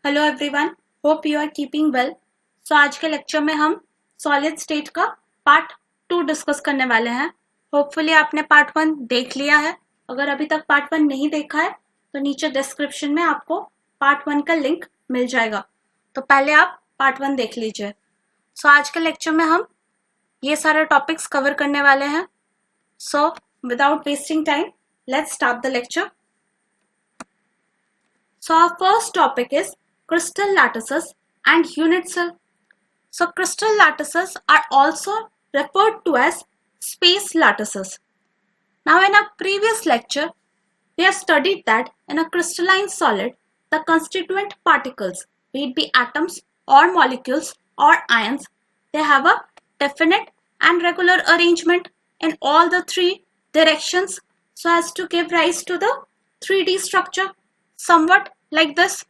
Hello everyone, hope you are keeping well. So आज के lecture में हम सॉलिड स्टेट का पार्ट 2 डिस्कस करने वाले हैं। होपफुली आपने पार्ट 1 देख लिया है। अगर अभी तक पार्ट 1 नहीं देखा है तो नीचे डिस्क्रिप्शन में आपको पार्ट 1 का लिंक मिल जाएगा, तो पहले आप पार्ट 1 देख लीजिए। सो आज के लेक्चर में हम ये सारे टॉपिक्स कवर करने वाले हैं। So without wasting time, let's start the lecture. So our first topic is crystal lattices and unit cell. So crystal lattices are also referred to as space lattices. Now in our previous lecture, we have studied that in a crystalline solid, the constituent particles, be it be atoms or molecules or ions, they have a definite and regular arrangement in all the three directions so as to give rise to the 3D structure, somewhat like this.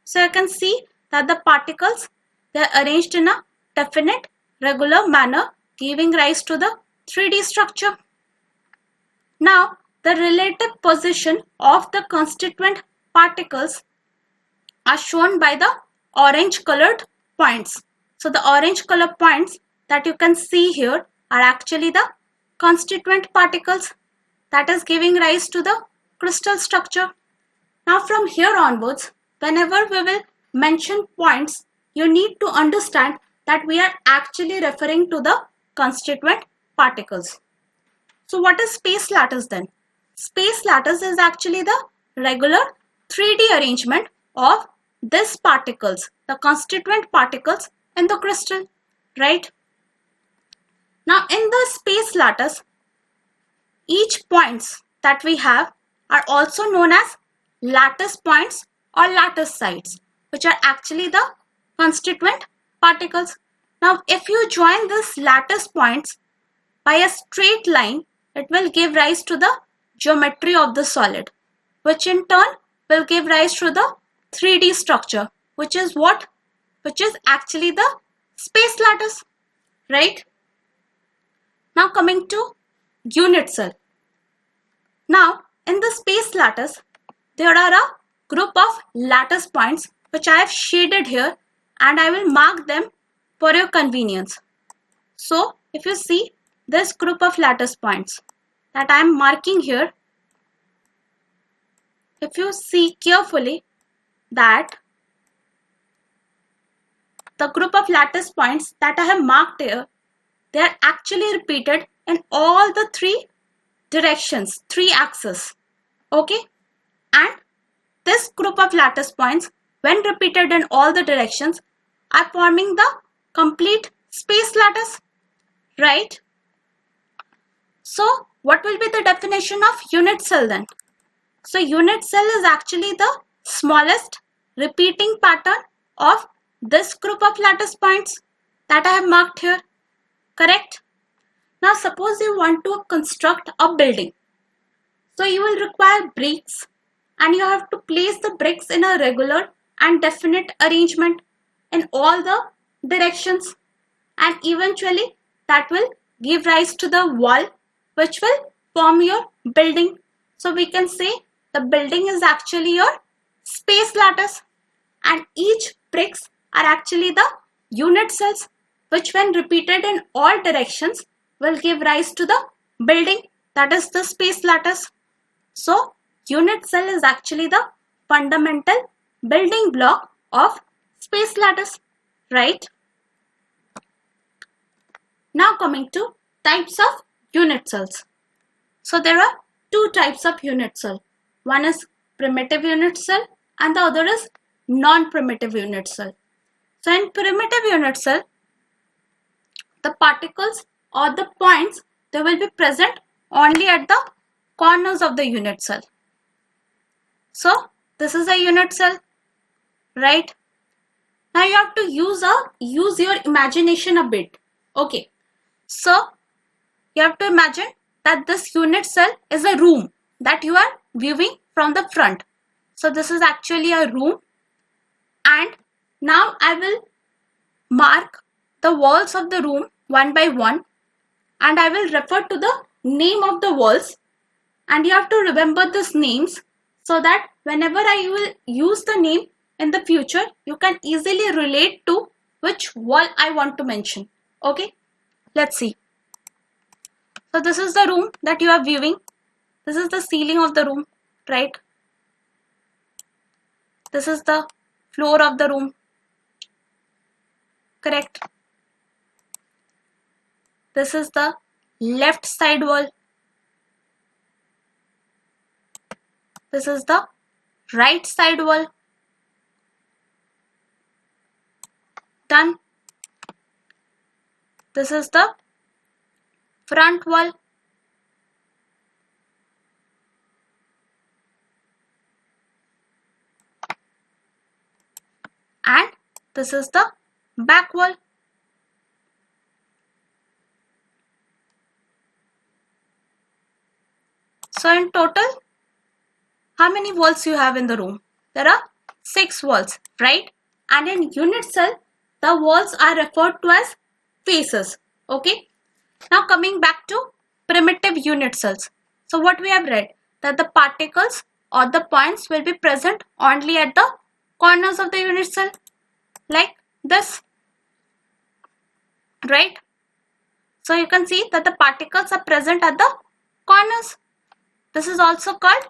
So you can see that the particles, they are arranged in a definite regular manner, giving rise to the 3D structure. Now the relative position of the constituent particles are shown by the orange colored points. So the orange color points that you can see here are actually the constituent particles that is giving rise to the crystal structure. Now from here onwards, whenever we will mention points, you need to understand that we are actually referring to the constituent particles. So what is space lattice then? Space lattice is actually the regular 3D arrangement of these particles, the constituent particles in the crystal, right? Now in the space lattice, each points that we have are also known as lattice points or lattice sites, which are actually the constituent particles. Now if you join these lattice points by a straight line, it will give rise to the geometry of the solid, which in turn will give rise to the 3D structure, which is what? Which is actually the space lattice, right? Now coming to unit cell. Now in the space lattice, there are a group of lattice points which I have shaded here, and I will mark them for your convenience. So if you see this group of lattice points that I am marking here, if you see carefully that the group of lattice points that I have marked here, they are actually repeated in all the three directions, three axes, okay? And this group of lattice points, when repeated in all the directions, are forming the complete space lattice, right? So what will be the definition of unit cell then? So unit cell is actually the smallest repeating pattern of this group of lattice points that I have marked here, correct? Now suppose you want to construct a building. So you will require bricks, and you have to place the bricks in a regular and definite arrangement in all the directions, and eventually that will give rise to the wall which will form your building. So we can say the building is actually your space lattice, and each bricks are actually the unit cells which when repeated in all directions will give rise to the building, that is the space lattice. So unit cell is actually the fundamental building block of space lattice, right? Now coming to types of unit cells. So there are two types of unit cell. One is primitive unit cell and the other is non-primitive unit cell. So in primitive unit cell, the particles or the points, they will be present only at the corners of the unit cell. So this is a unit cell, right? Now you have to use your imagination a bit. Okay, so you have to imagine that this unit cell is a room that you are viewing from the front. So this is actually a room, and now I will mark the walls of the room one by one, and I will refer to the name of the walls, and you have to remember these names so that whenever I will use the name, in the future, you can easily relate to which wall I want to mention. Okay, let's see. So this is the room that you are viewing. This is the ceiling of the room, right? This is the floor of the room, correct? This is the left side wall. This is the right side wall. Done. This is the front wall. And this is the back wall. So in total, how many walls you have in the room? There are 6 walls, right? And in unit cell, the walls are referred to as faces. Okay. Now coming back to primitive unit cells. So what we have read, that the particles or the points will be present only at the corners of the unit cell, like this, right? So you can see that the particles are present at the corners. This is also called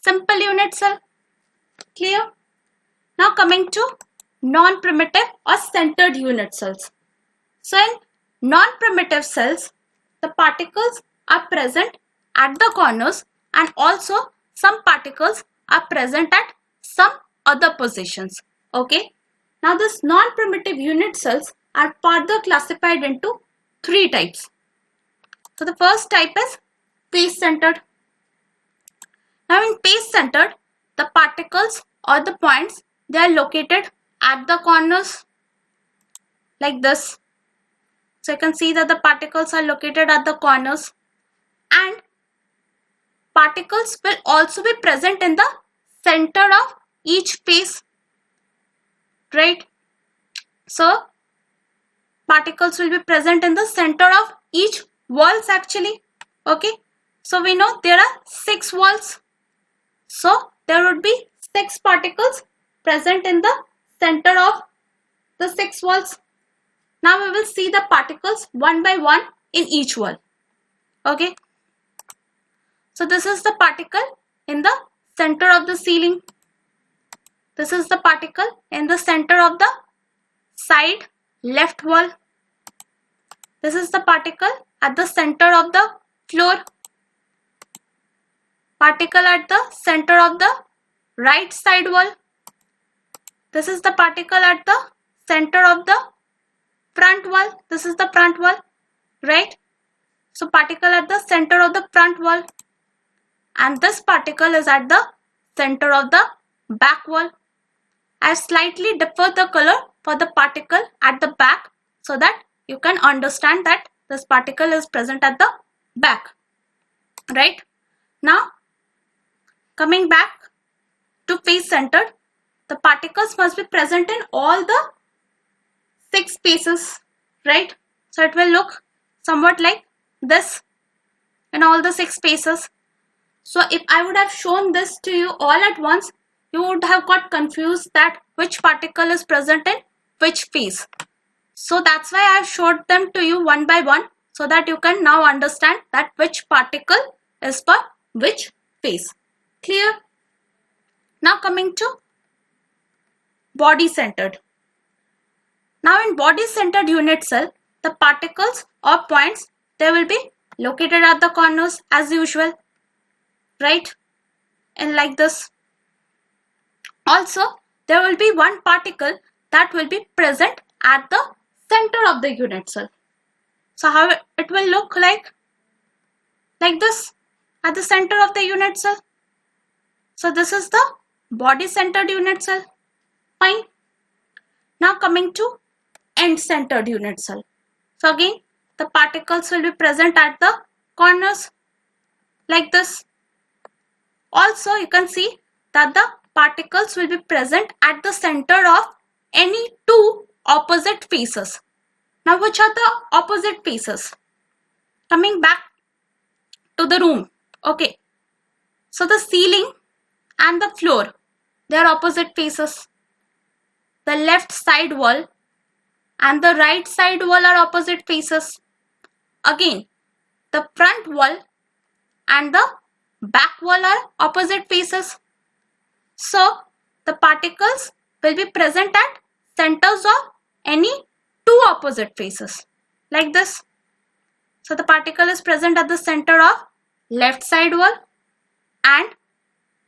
simple unit cell. Clear? Now coming to non-primitive or centered unit cells. So in non-primitive cells, the particles are present at the corners and also some particles are present at some other positions. Okay. Now this non-primitive unit cells are further classified into 3 types. So the first type is face-centered. Now in face-centered, the particles or the points, they are located at the corners like this. So you can see that the particles are located at the corners, and particles will also be present in the center of each face, right? So particles will be present in the center of each walls actually. Okay, so we know there are 6 walls, so there would be 6 particles present in the center of the 6 walls. Now we will see the particles one by one in each wall. Okay, so this is the particle in the center of the ceiling. This is the particle in the center of the side left wall. This is the particle at the center of the floor. Particle at the center of the right side wall. This is the particle at the center of the front wall. This is the front wall, right? So particle at the center of the front wall, and this particle is at the center of the back wall. I have slightly differed the color for the particle at the back so that you can understand that this particle is present at the back, right? Now coming back to face centered, the particles must be present in all the 6 spaces, right? So it will look somewhat like this in all the 6 spaces. So if I would have shown this to you all at once, you would have got confused that which particle is present in which face. So that's why I have showed them to you one by one so that you can now understand that which particle is for which face. Clear? Now coming to body centered. Now in body centered unit cell, the particles or points, they will be located at the corners as usual, right? And like this. Also, there will be one particle that will be present at the center of the unit cell. So how it will look like this at the center of the unit cell. So this is the body centered unit cell. Fine. Now coming to end centered unit cell. So again, the particles will be present at the corners like this. Also, you can see that the particles will be present at the center of any 2 opposite faces. Now, which are the opposite faces? Coming back to the room. Okay. So the ceiling and the floor, they are opposite faces. the left side wall and the right side wall are opposite faces. Again, the front wall and the back wall are opposite faces. So, the particles will be present at centers of any two opposite faces, like this. So, the particle is present at the center of left side wall and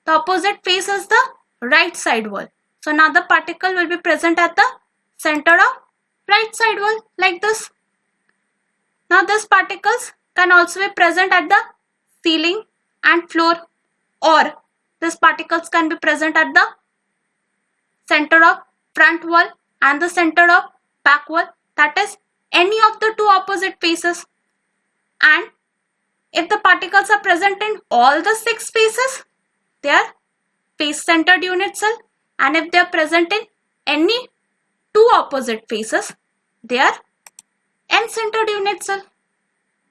the opposite face is the right side wall. So, now the particle will be present at the center of right side wall, like this. Now, these particles can also be present at the ceiling and floor, or these particles can be present at the center of front wall and the center of back wall, that is any of the two opposite faces. And if the particles are present in all the 6 faces, they are face-centered unit cell, and if they are present in any two opposite faces, they are end-centered unit cell.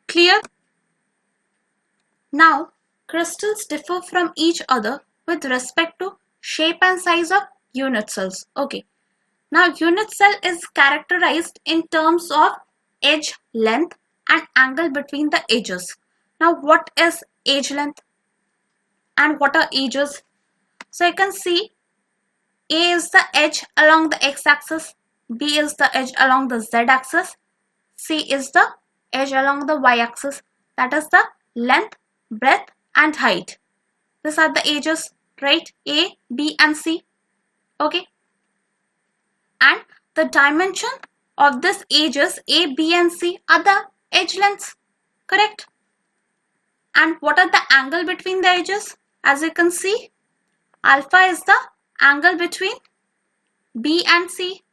Clear? Now, crystals differ from each other with respect to shape and size of unit cells. Okay. Now, unit cell is characterized in terms of edge length and angle between the edges. Now, what is edge length and what are edges? So, you can see A is the edge along the x-axis, B is the edge along the z-axis, C is the edge along the y-axis. That is the length, breadth and height. These are the edges, right? A, B and C. Okay. And the dimension of these edges A, B and C are the edge lengths. Correct? And what are the angle between the edges? As you can see, alpha is the angle between B and C.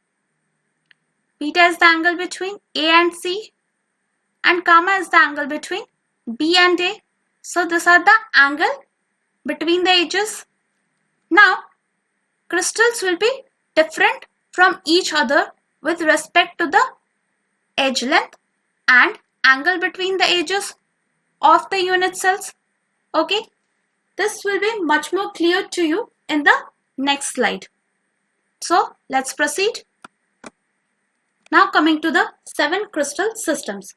Beta is the angle between A and C. And gamma is the angle between B and A. So these are the angle between the edges. Now, crystals will be different from each other with respect to the edge length and angle between the edges of the unit cells. Okay, this will be much more clear to you in the next slide. So let's proceed. Now coming to the 7 crystal systems.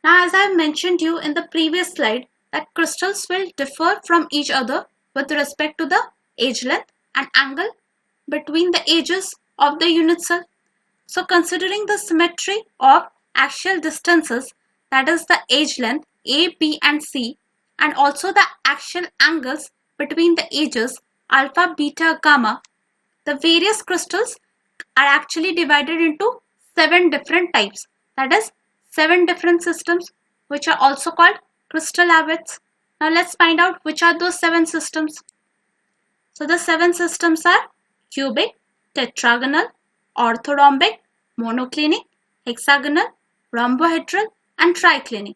Now, as I have mentioned you in the previous slide, that crystals will differ from each other with respect to the edge length and angle between the edges of the unit cell. So considering the symmetry of axial distances, that is the edge length A, B and C, and also the axial angles between the edges alpha, beta, gamma, the various crystals are actually divided into 7 different types. That is 7 different systems, which are also called crystal habits. Now let's find out which are those 7 systems. So the 7 systems are cubic, tetragonal, orthodrombic, monoclinic, hexagonal, rhombohedral and triclinic.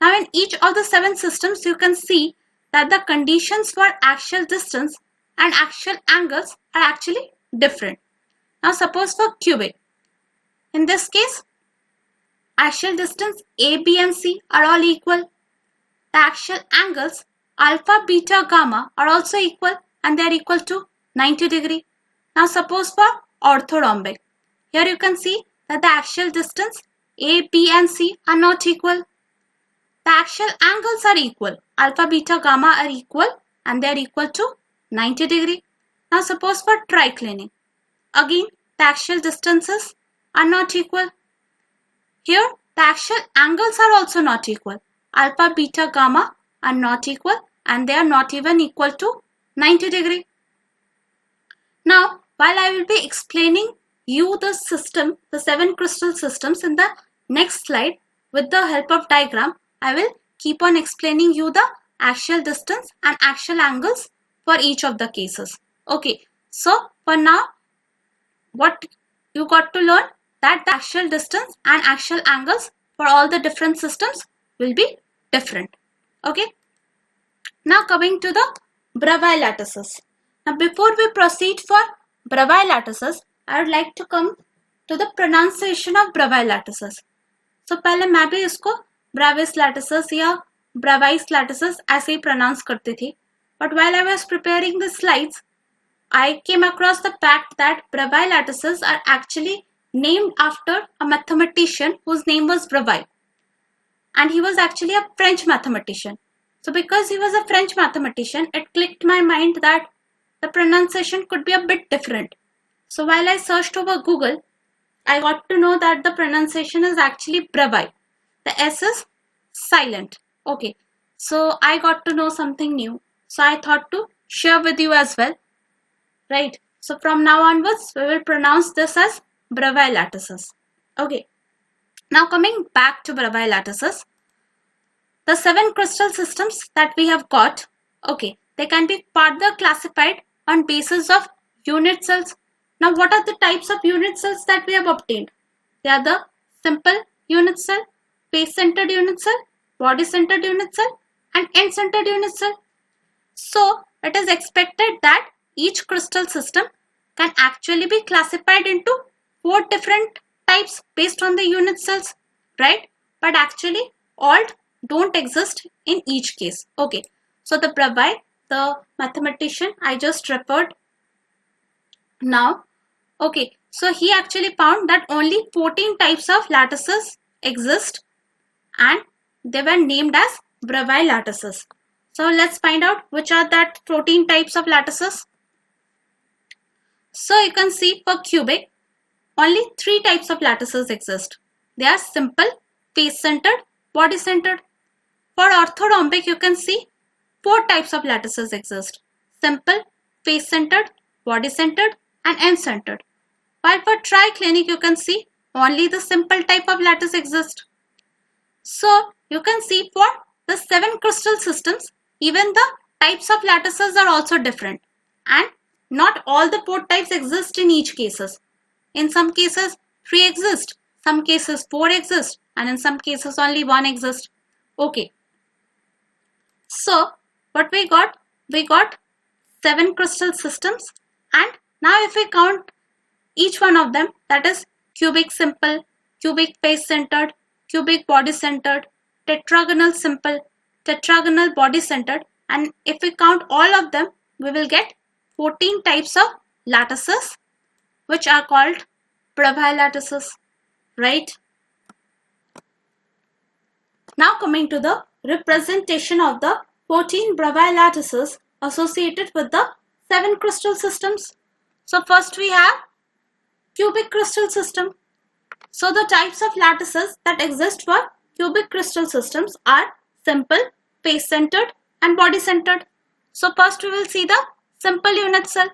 Now in each of the 7 systems, you can see that the conditions for axial distance and axial angles are actually different. Now suppose for cubic, in this case, axial distance A, B and C are all equal. The axial angles alpha, beta, gamma are also equal and they are equal to 90 degree. Now suppose for orthodrombic, here you can see that the axial distance A, B and C are not equal. The axial angles are equal. Alpha, beta, gamma are equal and they are equal to 90 degree. Now suppose for triclinic, again the axial distances are not equal. Here the axial angles are also not equal. Alpha, beta, gamma are not equal and they are not even equal to 90 degree. Now, while I will be explaining you the system, the 7 crystal systems in the next slide with the help of diagram, I will keep on explaining you the axial distance and axial angles for each of the cases. Okay, so for now, what you got to learn that the axial distance and axial angles for all the different systems will be different. Okay. Now coming to the Bravais lattices. Now before we proceed for Bravais lattices, I would like to come to the pronunciation of Bravais lattices. So पहले मैं भी इसको Bravais lattices या Bravais lattices ऐसे ही pronounce करती थी. But while I was preparing the slides, I came across the fact that Bravais lattices are actually named after a mathematician whose name was Bravais, and he was actually a French mathematician. So because he was a French mathematician, it clicked my mind that the pronunciation could be a bit different. So while I searched over Google, I got to know that the pronunciation is actually Bravais. The S is silent. Okay, so I got to know something new. So I thought to share with you as well. Right. So from now onwards, we will pronounce this as Bravais lattices. Okay. Now coming back to Bravais lattices, the 7 crystal systems that we have got, okay, they can be further classified on basis of unit cells. Now what are the types of unit cells that we have obtained? They are the simple unit cell, face-centered unit cell, body-centered unit cell, and end-centered unit cell. So it is expected that each crystal system can actually be classified into 4 different types based on the unit cells, right? But actually all don't exist in each case. Okay, so the Bravais, the mathematician I just referred now, okay, so he actually found that only 14 types of lattices exist and they were named as Bravais lattices. So let's find out which are that 14 types of lattices. So you can see for cubic, only 3 types of lattices exist. They are simple, face-centered, body-centered. For orthodrombic, you can see 4 types of lattices exist. Simple, face-centered, body-centered, and end-centered. While for triclinic, you can see only the simple type of lattice exists. So you can see for the 7 crystal systems, even the types of lattices are also different. And not all the 4 types exist in each cases. In some cases 3 exist, some cases 4 exist, and in some cases only 1 exists. Okay. So what we got 7 crystal systems, and now if we count each one of them, that is cubic simple, cubic face centered, cubic body centered, tetragonal simple, tetragonal body centered, and if we count all of them, we will get 14 types of lattices which are called Bravais lattices, right? Now coming to the representation of the 14 Bravais lattices associated with the 7 crystal systems. So first we have cubic crystal system. So the types of lattices that exist for cubic crystal systems are simple, face-centered, and body-centered. So first we will see the simple unit cell.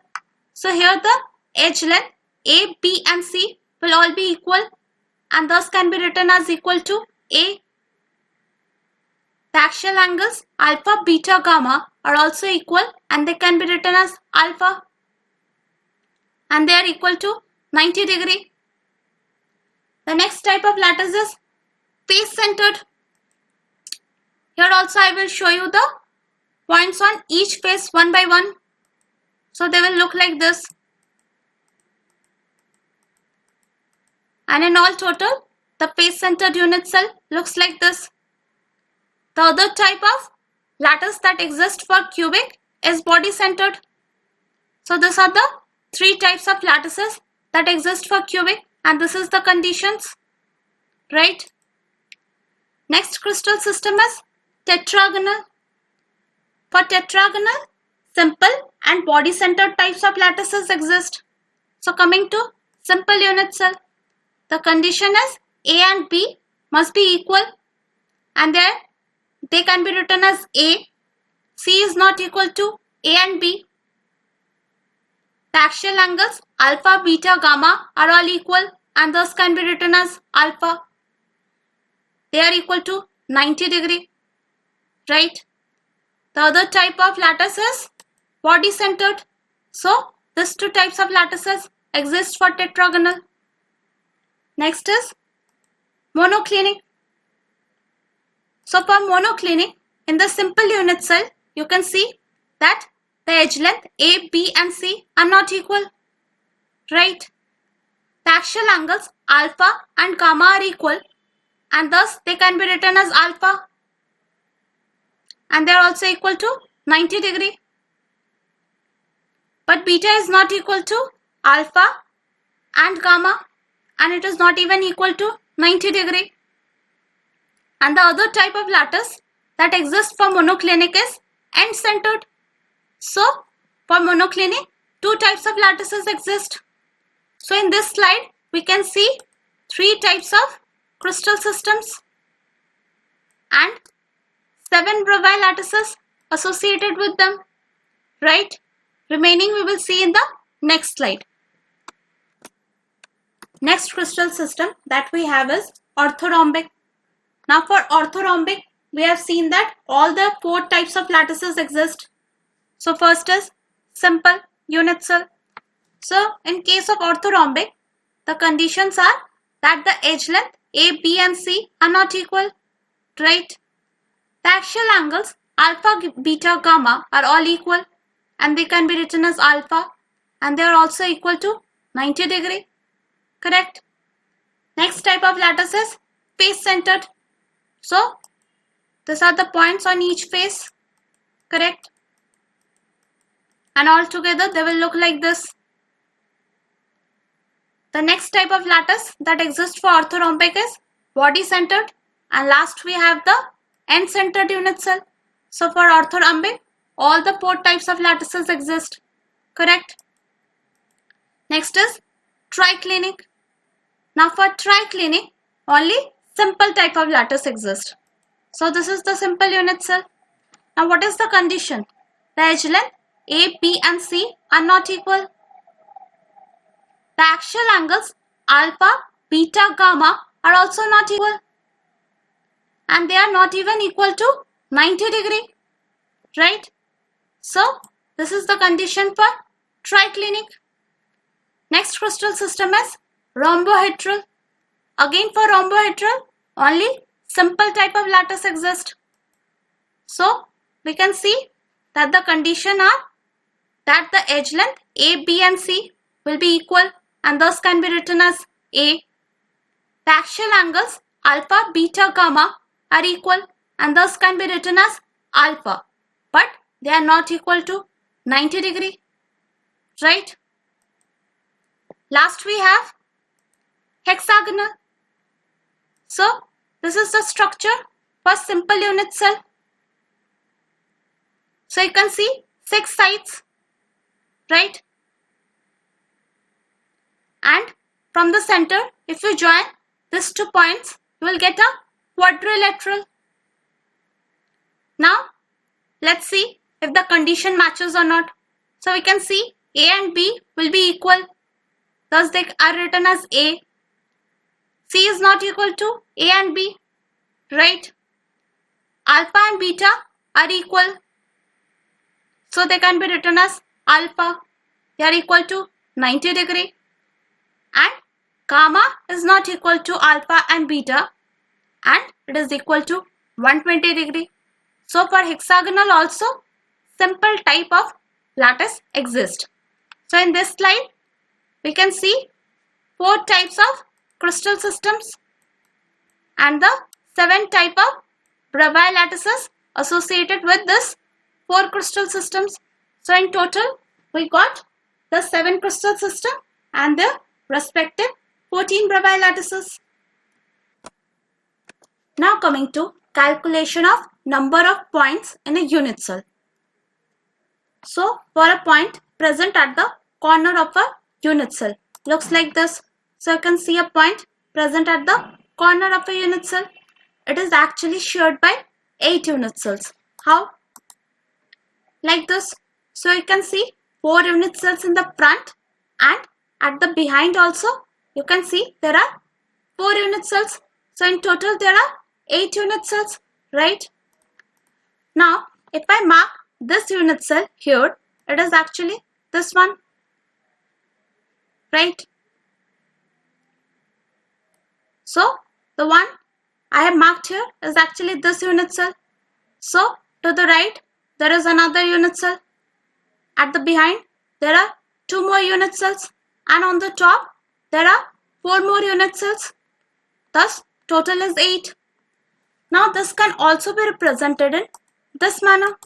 So here the edge length A, B and C will all be equal and thus can be written as equal to A. The axial angles alpha, beta, gamma are also equal and they can be written as alpha, and they are equal to 90 degree. The next type of lattice is face-centered. Here also I will show you the points on each face one by one. So they will look like this. And in all total, the face-centered unit cell looks like this. The other type of lattice that exists for cubic is body-centered. So these are the 3 types of lattices that exist for cubic, and this is the conditions, right? Next crystal system is tetragonal. For tetragonal, simple and body-centered types of lattices exist. So coming to simple unit cell, the condition is A and B must be equal, and they can be written as A. C is not equal to A and B. The axial angles alpha, beta, gamma are all equal and thus can be written as alpha. They are equal to 90 degree, right? The other type of lattice is body centered. So these 2 types of lattices exist for tetragonal. Next is monoclinic. So for monoclinic, in the simple unit cell, you can see that the edge length A, B and C are not equal, right? The axial angles alpha and gamma are equal and thus they can be written as alpha, and they are also equal to 90 degree. but beta is not equal to alpha and gamma, and it is not even equal to 90 degree. And the other type of lattice that exists for monoclinic is end-centered. So for monoclinic, two types of lattices exist. So in this slide, we can see three types of crystal systems and 7 Bravais lattices associated with them, right? Remaining we will see in the next slide. Next crystal system that we have is orthorhombic. Now for orthorhombic, we have seen that all the 4 types of lattices exist. So first is simple unit cell. So in case of orthorhombic, the conditions are that the edge length A, B and C are not equal, right? The axial angles alpha, beta, gamma are all equal and they can be written as alpha, and they are also equal to 90 degree, correct? Next type of lattice is face centered. So these are the points on each face, correct? And all together they will look like this. The next type of lattice that exists for orthorhombic is body centered, and last we have the end centered unit cell. So for orthorhombic, all the 4 types of lattices exist, correct? Next is triclinic. Now for triclinic, only simple type of lattice exists. So this is the simple unit cell. Now what is the condition? The edge length A, B and C are not equal. The axial angles alpha, beta, gamma are also not equal. And they are not even equal to 90 degree, right? So this is the condition for triclinic. Next crystal system is rhombohedral. Again for rhombohedral, only simple type of lattice exists. So we can see that the condition are that the edge length A, B and C will be equal and thus can be written as A. The axial angles alpha, beta, gamma are equal and thus can be written as alpha, but they are not equal to 90 degree, right? Last we have hexagonal. So this is the structure for simple unit cell. So you can see 6 sides, right? And from the center, if you join these 2 points, you will get a quadrilateral. Now let's see if the condition matches or not. So we can see A and B will be equal, thus they are written as A. C is not equal to A and B, right? Alpha and beta are equal, so they can be written as alpha. They are equal to 90 degree. And gamma is not equal to alpha and beta, and it is equal to 120 degree. So for hexagonal also, simple type of lattice exists. So in this slide, we can see 4 types of crystal systems and the 7 type of Bravais lattices associated with this 4 crystal systems. So in total, we got the 7 crystal system and their respective 14 Bravais lattices. Now coming to calculation of number of points in a unit cell. So for a point present at the corner of a unit cell, looks like this. So you can see a point present at the corner of a unit cell. It is actually shared by 8 unit cells. How? Like this. So you can see 4 unit cells in the front, and at the behind also you can see there are 4 unit cells. So in total there are 8 unit cells, right? Now if I mark this unit cell here, it is actually this one, right? So the one I have marked here is actually this unit cell. So to the right there is another unit cell. At the behind there are 2 more unit cells, and on the top there are 4 more unit cells. Thus total is 8. Now this can also be represented in this manner.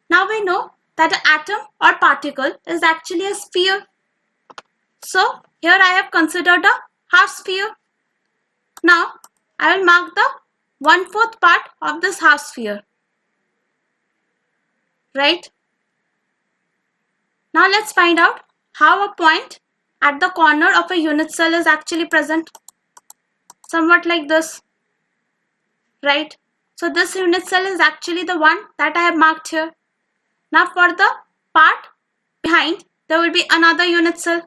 Now we know that an atom or particle is actually a sphere. So here I have considered a half sphere. Now I will mark the 1/4 part of this half sphere. Right? Now let's find out how a point at the corner of a unit cell is actually present. Somewhat like this. Right? So this unit cell is actually the one that I have marked here. Now for the part behind, there will be another unit cell.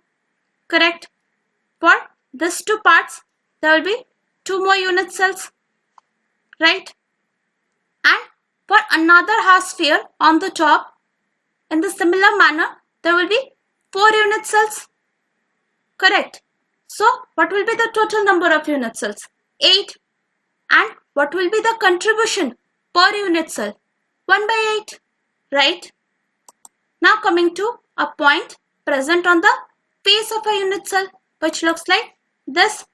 Correct? For these two parts, there will be two more unit cells. Right? And for another half sphere on the top, in the similar manner, there will be 4 unit cells. Correct? So what will be the total number of unit cells? 8. And what will be the contribution per unit cell? 1/8. Right? Now coming to a point present on the face of a unit cell, which looks like this.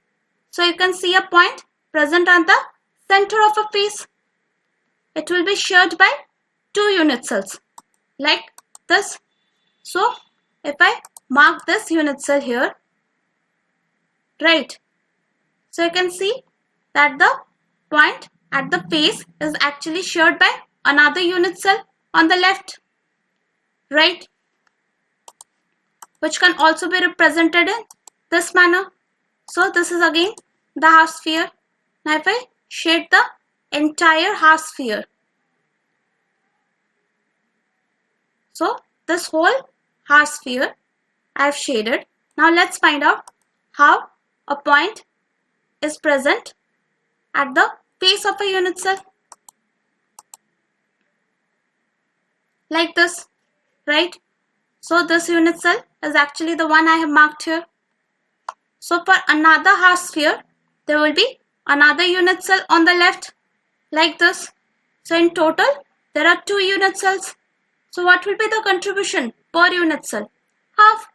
So you can see a point present on the center of a face. It will be shared by 2 unit cells like this. So if I mark this unit cell here, right, so you can see that the point at the face is actually shared by another unit cell on the left, right, which can also be represented in this manner. So this is again the half sphere. Now if I shade the entire half sphere, so this whole half sphere I have shaded. Now let's find out how a point is present at the face of a unit cell. Like this, right? So this unit cell is actually the one I have marked here. So for another half sphere, there will be another unit cell on the left, like this. So in total, there are 2 unit cells. So what will be the contribution per unit cell? Half.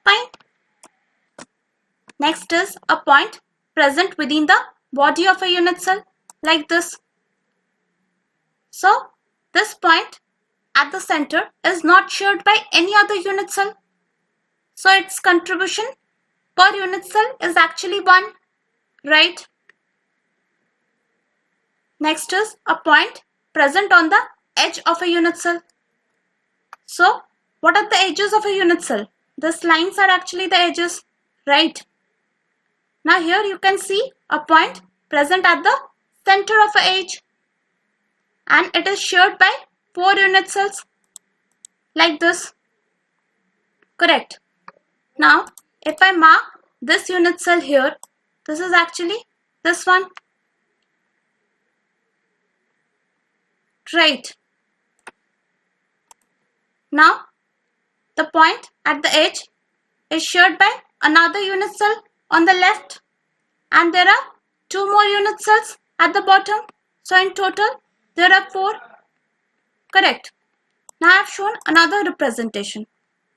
Fine. Next is a point present within the body of a unit cell, like this. So this point at the center is not shared by any other unit cell. So its contribution per unit cell is actually 1, right? Next is a point present on the edge of a unit cell. So what are the edges of a unit cell? These lines are actually the edges, right? Now here you can see a point present at the center of an edge, and it is shared by 4 unit cells, like this. Correct. Now if I mark this unit cell here, this is actually this one, right? Now the point at the edge is shared by another unit cell on the left, and there are 2 more unit cells at the bottom. So in total there are 4. Correct. Now I have shown another representation.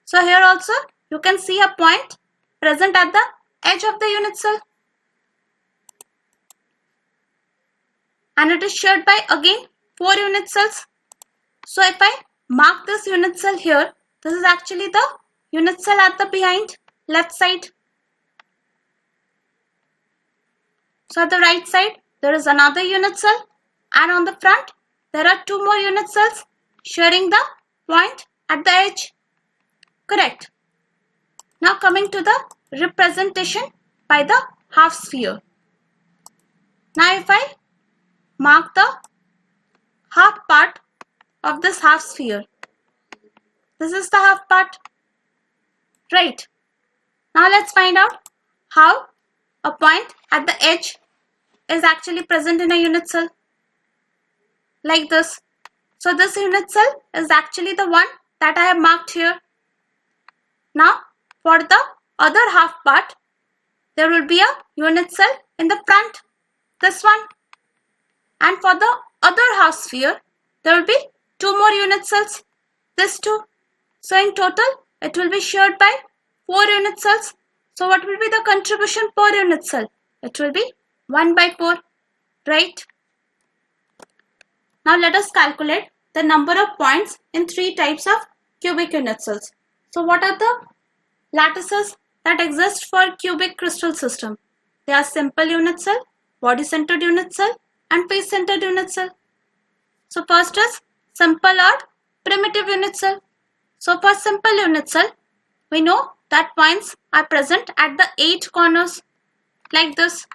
So here also you can see a point present at the edge of the unit cell, and it is shared by again 4 unit cells. So if I mark this unit cell here, this is actually the unit cell at the behind left side. So at the right side there is another unit cell, and on the front there are 2 more unit cells sharing the point at the edge. Correct. Now coming to the representation by the half sphere. Now if I mark the half part of this half sphere, this is the half part, right? Now let's find out how a point at the edge is actually present in a unit cell, like this. So this unit cell is actually the one that I have marked here. Now for the other half part, there will be a unit cell in the front, this one. And for the other half sphere, there will be 2 more unit cells, this 2. So in total, it will be shared by 4 unit cells. So what will be the contribution per unit cell? It will be 1/4, right? Now let us calculate the number of points in 3 types of cubic unit cells. So what are the lattices that exist for cubic crystal system? They are simple unit cell, body-centered unit cell, and face-centered unit cell. So first is simple or primitive unit cell. So for simple unit cell, we know that points are present at the 8 corners like this,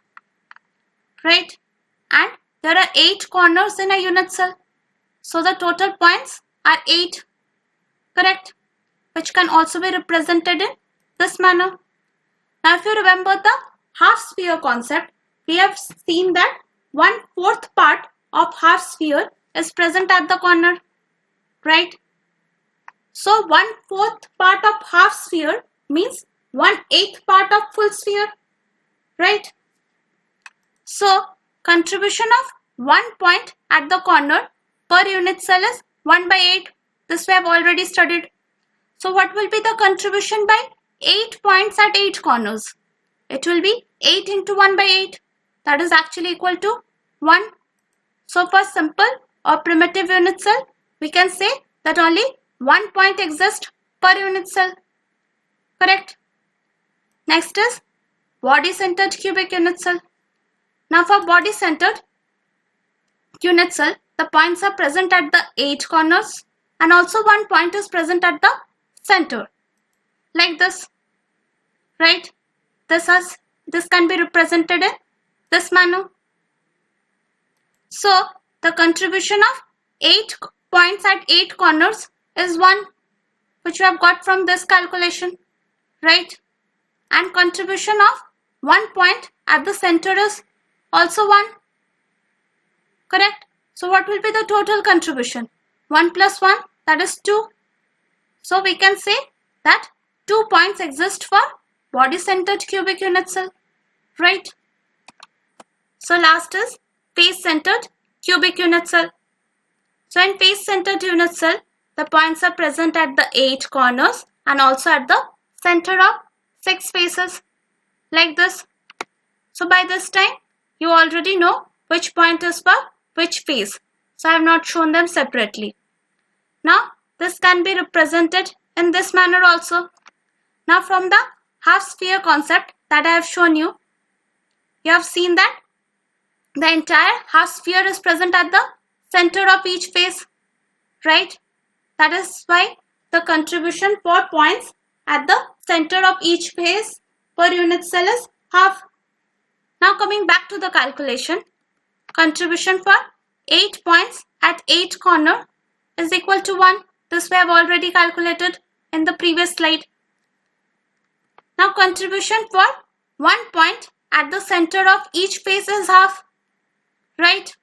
right? And there are 8 corners in a unit cell. So the total points are 8, correct? Which can also be represented in this manner. Now if you remember the half sphere concept, we have seen that 1/4 part of half sphere is present at the corner, right? So 1/4 part of half sphere means 1/8 part of full sphere, right? So contribution of 1 point at the corner per unit cell is 1/8. This we have already studied. So what will be the contribution by 8 points at 8 corners? It will be 8 into 1/8. That is actually equal to 1. So for simple or primitive unit cell, we can say that only 1 point exists per unit cell. Correct? Next is body-centered cubic unit cell. Now for body-centered unit cell, the points are present at the 8 corners and also 1 point is present at the center. Like this. Right? This can be represented in this manner. So the contribution of 8 points at 8 corners is 1, which we have got from this calculation, right? And contribution of 1 point at the center is also 1, correct? So what will be the total contribution? 1 plus 1, that is 2. So we can say that 2 points exist for body-centered cubic unit cell, right? So last is face-centered cubic unit cell. So in face-centered unit cell, the points are present at the 8 corners and also at the center of 6 faces, like this. So by this time, you already know which point is for which face. So I have not shown them separately. Now this can be represented in this manner also. Now from the half sphere concept that I have shown you, you have seen that the entire half sphere is present at the center of each face, right? That is why the contribution for points at the center of each face per unit cell is half. Now coming back to the calculation, contribution for 8 points at 8 corner is equal to 1. This we have already calculated in the previous slide. Now contribution for 1 point at the center of each face is half, right?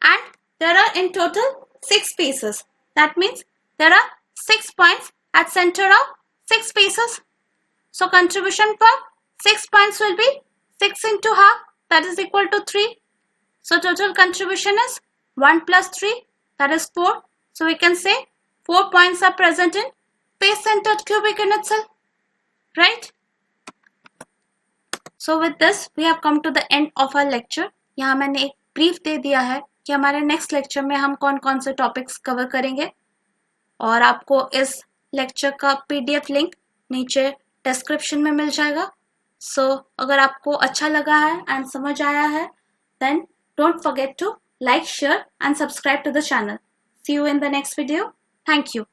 And there are in total 6 faces. That means there are 6 points at center of 6 faces. So contribution for 6 points will be 6 into half, that is equal to 3. So total contribution is 1 plus 3, that is 4. So we can say 4 points are present in face-centered cubic unit cell, right? So with this we have come to the end of our lecture. यहाँ मैंने एक brief दे दिया है कि हमारे next lecture में हम कौन कौन से टॉपिक्स कवर करेंगे, और आपको इस लेक्चर का पीडीएफ लिंक नीचे डिस्क्रिप्शन में मिल जाएगा. सो अगर आपको अच्छा लगा है एंड समझ आया है, then don't forget to like, share and subscribe to the channel. See you in the next video. Thank you.